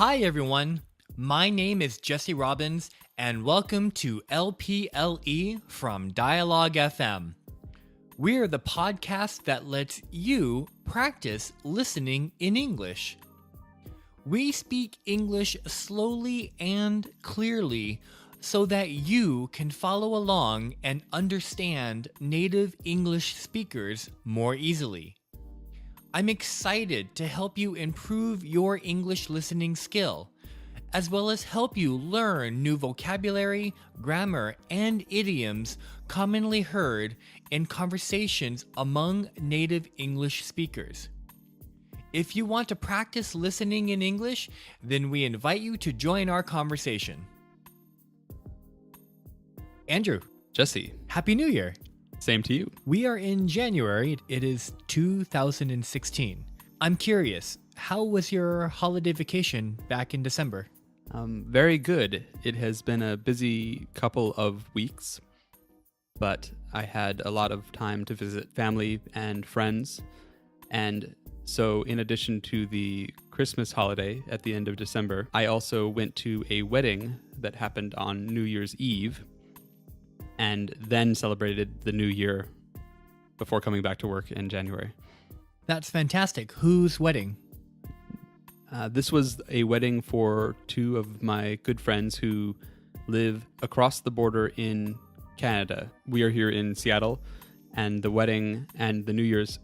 Hi, everyone. My name is Jesse Robbins, and welcome to LPLE from Dialogue FM. We're the podcast that lets you practice listening in English. We speak English slowly and clearly so that you can follow along and understand native English speakers more easily. I'm excited to help you improve your English listening skill, as well as help you learn new vocabulary, grammar, and idioms commonly heard in conversations among native English speakers. If you want to practice listening in English, then we invite you to join our conversation. Andrew, Jesse, Happy New Year! same to you. We are in January. It is 2016. I'm curious, how was your holiday vacation back in December? Very good. It has been a busy couple of weeks, but I had a lot of time to visit family and friends. And so in addition to the Christmas holiday at the end of December, I also went to a wedding that happened on New Year's Eve and then celebrated the new year before coming back to work in January. That's fantastic. Whose wedding? This was a wedding for two of my good friends who live across the border in Canada. We are here in Seattle, and the wedding and the New Year's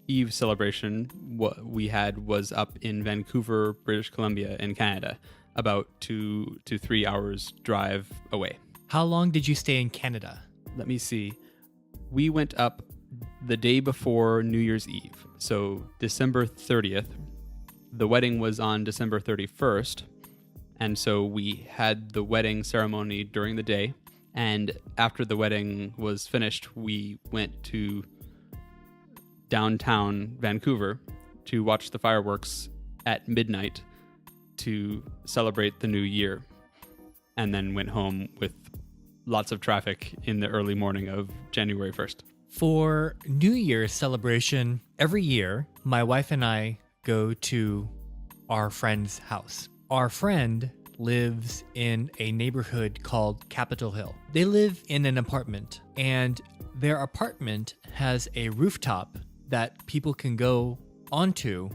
Eve celebration what we had was up in Vancouver, British Columbia in Canada, about 2 to 3 hours drive away. How long did you stay in Canada? Let me see. We went up the day before New Year's Eve, so December 30th. The wedding was on December 31st, and so we had the wedding ceremony during the day, and after the wedding was finished, we went to downtown Vancouver to watch the fireworks at midnight to celebrate the new year, and then went home with lots of traffic in the early morning of January 1st. For New Year's celebration, every year, my wife and I go to our friend's house. Our friend lives in a neighborhood called Capitol Hill. They live in an apartment, and their apartment has a rooftop that people can go onto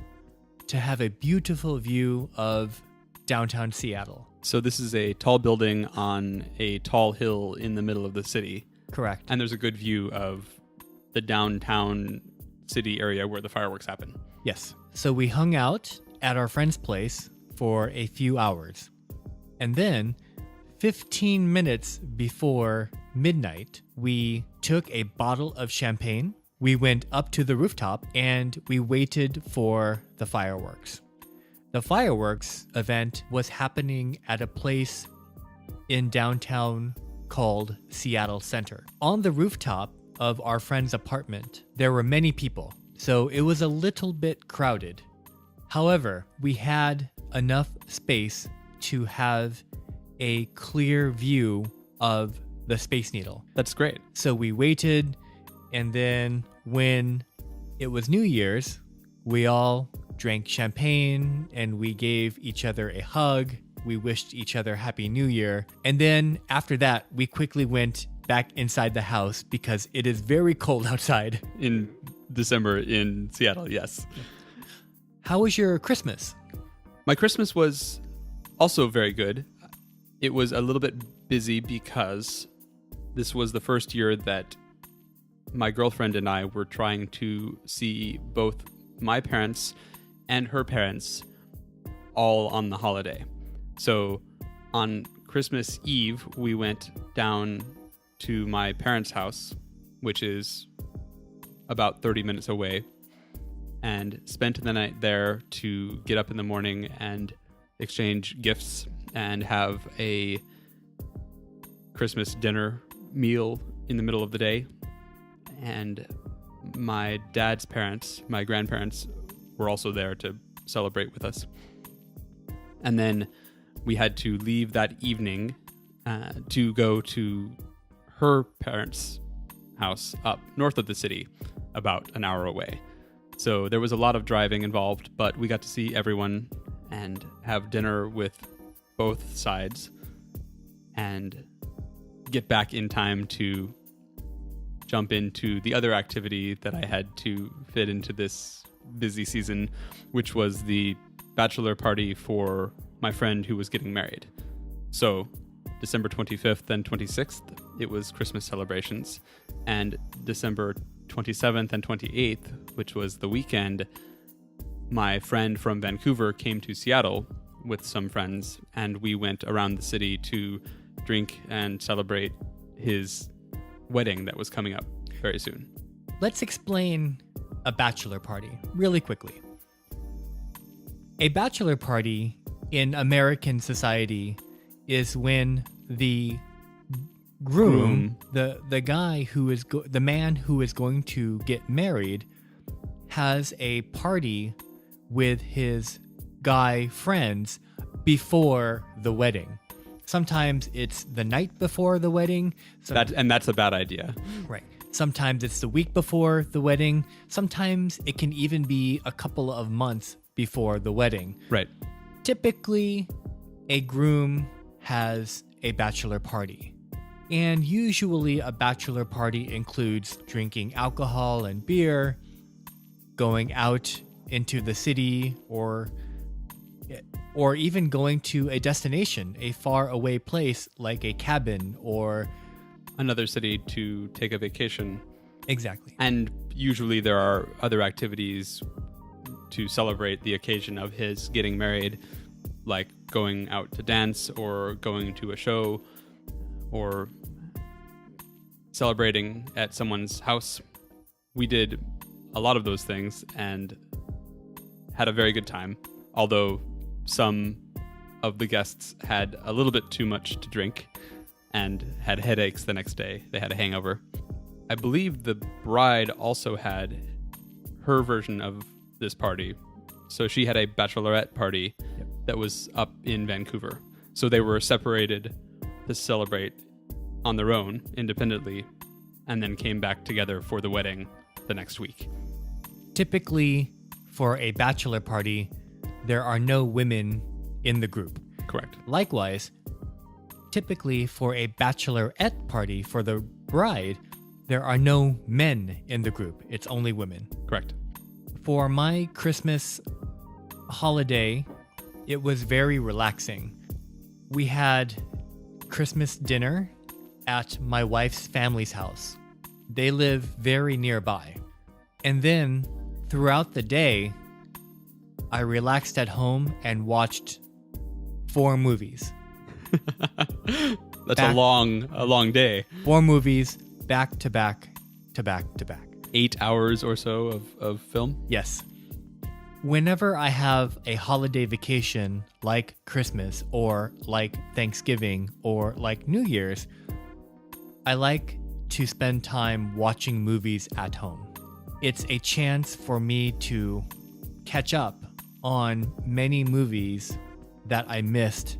to have a beautiful view of downtown Seattle. So this is a tall building on a tall hill in the middle of the city. Correct. And there's a good view of the downtown city area where the fireworks happen. Yes. So we hung out at our friend's place for a few hours. And then 15 minutes before midnight, we took a bottle of champagne. We went up to the rooftop and we waited for the fireworks. The fireworks event was happening at a place in downtown called Seattle Center. On the rooftop of our friend's apartment, there were many people, so it was a little bit crowded. However, we had enough space to have a clear view of the Space Needle. That's great. So we waited, and then when it was New Year's, we all drank champagne and we gave each other a hug. We wished each other Happy New Year. And then after that, we quickly went back inside the house because it is very cold outside. In December in Seattle, yes. How was your Christmas? My Christmas was also very good. It was a little bit busy because this was the first year that my girlfriend and I were trying to see both my parents and her parents all on the holiday. So on Christmas Eve, we went down to my parents' house, which is about 30 minutes away, and spent the night there to get up in the morning and exchange gifts and have a Christmas dinner meal in the middle of the day. And my dad's parents, my grandparents, were also there to celebrate with us. And then we had to leave that evening to go to her parents' house up north of the city, about an hour away. So there was a lot of driving involved, but we got to see everyone and have dinner with both sides and get back in time to jump into the other activity that I had to fit into this busy season, which was the bachelor party for my friend who was getting married. So December 25th and 26th, it was Christmas celebrations. And December 27th and 28th, which was the weekend, my friend from Vancouver came to Seattle with some friends, and we went around the city to drink and celebrate his wedding that was coming up very soon. Let's explain a bachelor party really quickly. A bachelor party in American society is when the groom, the guy who is the man who is going to get married, has a party with his guy friends before the wedding. Sometimes it's the night before the wedding. And that's a bad idea. Right. Sometimes it's the week before the wedding. Sometimes it can even be a couple of months before the wedding. Right. Typically, a groom has a bachelor party. And usually a bachelor party includes drinking alcohol and beer, going out into the city, or even going to a destination, a far away place like a cabin or another city to take a vacation. Exactly. And usually there are other activities to celebrate the occasion of his getting married, like going out to dance or going to a show or celebrating at someone's house. We did a lot of those things and had a very good time, although some of the guests had a little bit too much to drink and had headaches the next day. They had a hangover. I believe the bride also had her version of this party. So she had a bachelorette party that was up in Vancouver. So they were separated to celebrate on their own independently and then came back together for the wedding the next week. Typically, for a bachelor party, there are no women in the group. Correct. Likewise, typically for a bachelorette party for the bride, there are no men in the group. It's only women. Correct. For my Christmas holiday, it was very relaxing. We had Christmas dinner at my wife's family's house. They live very nearby. And then throughout the day, I relaxed at home and watched 4 movies. That's a long day. 4 movies back to back to back to back. 8 hours or so of film? Yes. Whenever I have a holiday vacation like Christmas or like Thanksgiving or like New Year's, I like to spend time watching movies at home. It's a chance for me to catch up on many movies that I missed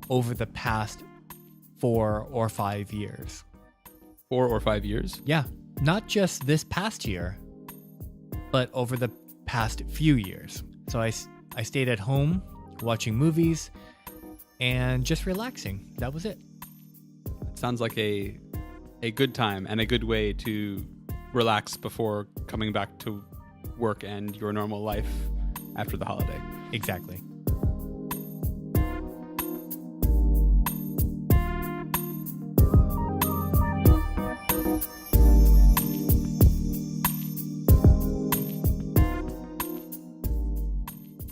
over the past 4 or 5 years. 4 or 5 years? Yeah, not just this past year, but over the past few years. So I stayed at home watching movies and just relaxing. That was it. Sounds like a good time and a good way to relax before coming back to work and your normal life after the holiday. Exactly.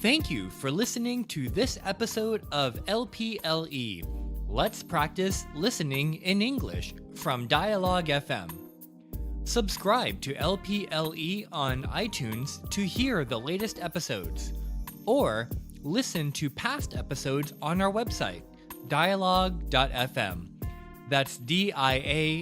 Thank you for listening to this episode of LPLE. Let's practice listening in English from Dialogue FM. Subscribe to LPLE on iTunes to hear the latest episodes, or listen to past episodes on our website, dialogue.fm. That's dialog.fm.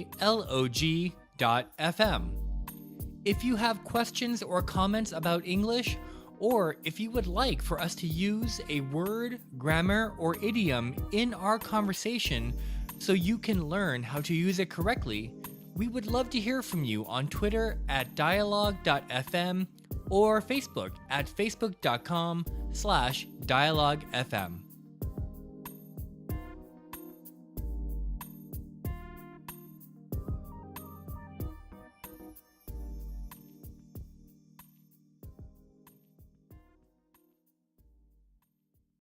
If you have questions or comments about English, or if you would like for us to use a word, grammar, or idiom in our conversation so you can learn how to use it correctly, we would love to hear from you on Twitter at dialogue.fm or Facebook at facebook.com/dialoguefm.